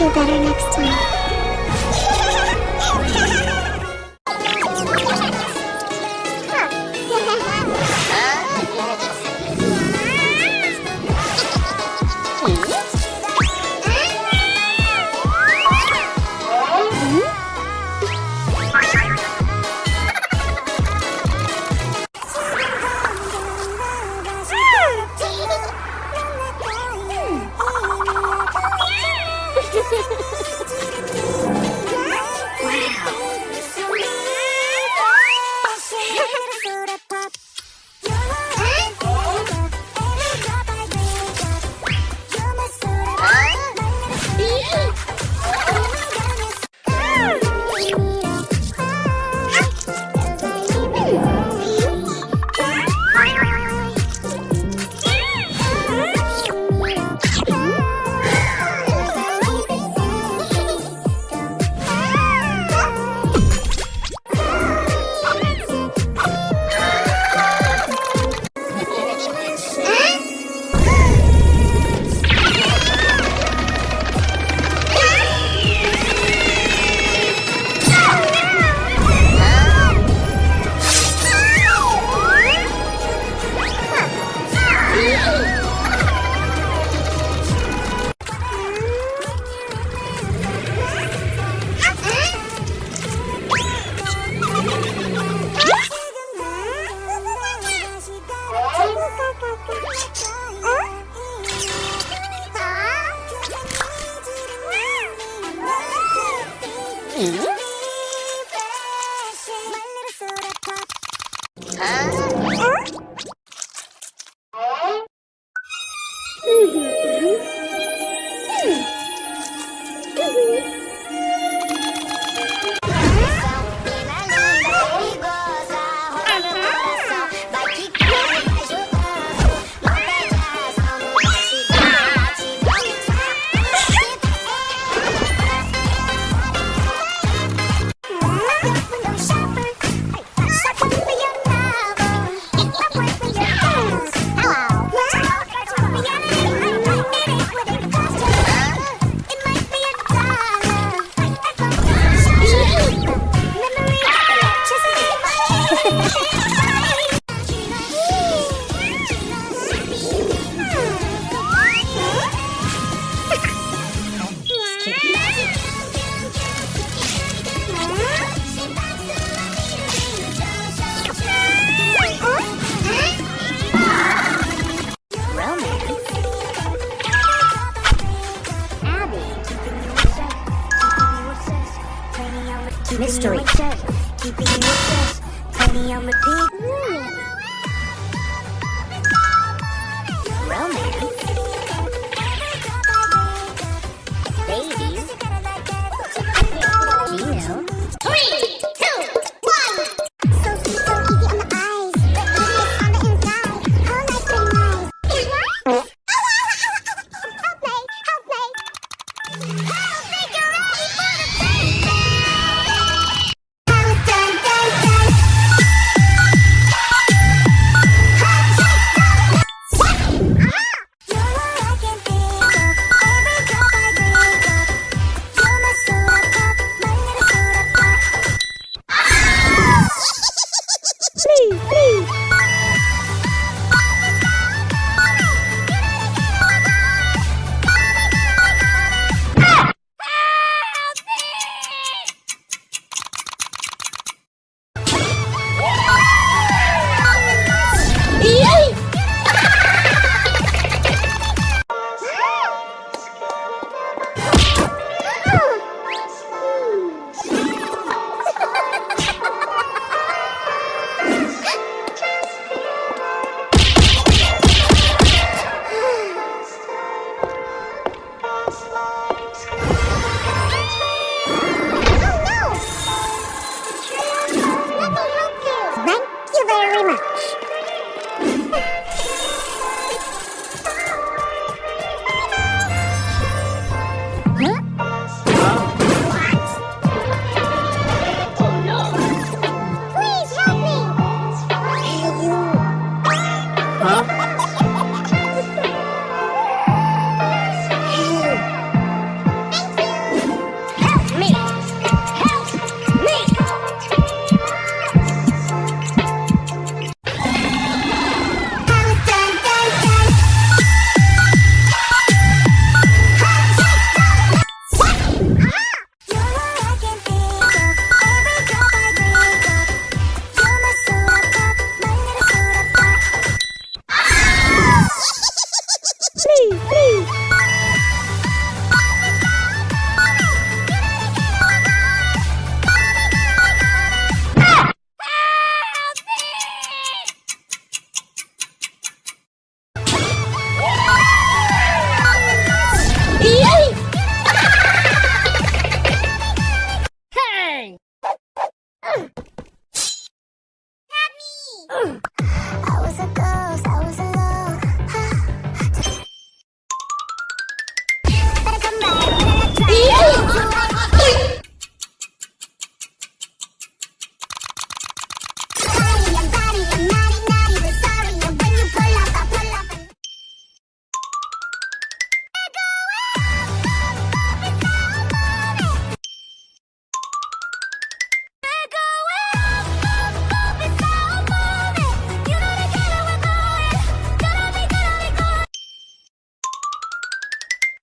do better next time. Mystery. Romance. Babies. Gino. 3, 2, 1. So sweet, so easy on the eyes, but delicious on the inside. Whole life pretty nice. What? I'll play. I don't think you're ready for the baby. Dun, dun, dun, dun. What?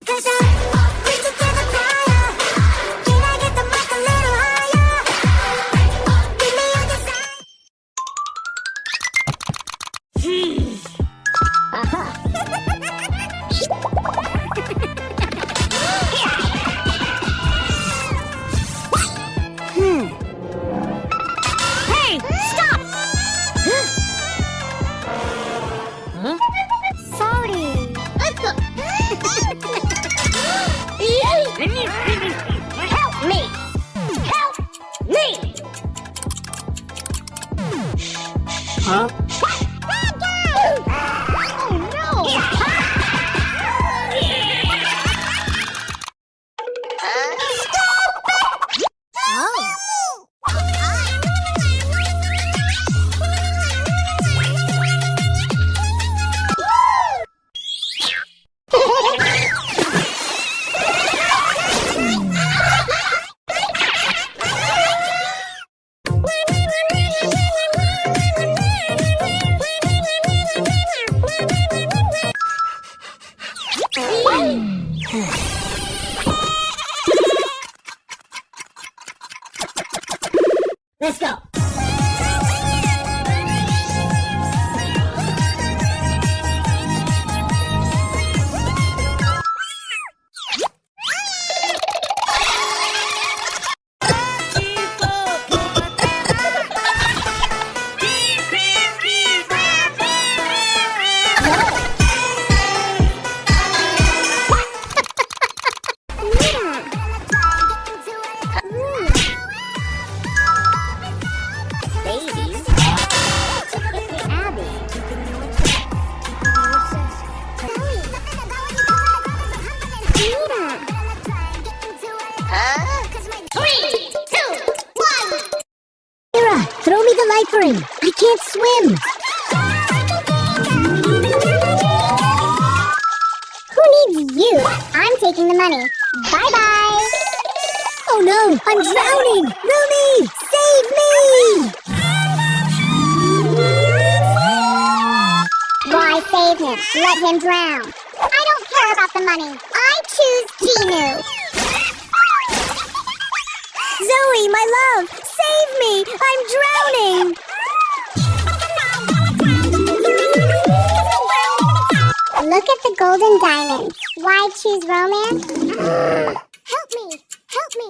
'Cause I'm reaching to the fire. Can I get the mic a little higher? Give me your desire. Hey, stop! Sorry. Help me! Help me! Huh? Oh no! Let's go. Babies. Abby. Three, two, one. Mira, throw me the life ring. I can't swim. Who needs you? I'm taking the money. Bye-bye. Oh no, I'm drowning. Rumi, save me! Why save him? Let him drown. I don't care about the money. I choose Jinu. Zoe, my love, save me! I'm drowning! Look at the golden diamonds. Why choose romance? Help me! Help me!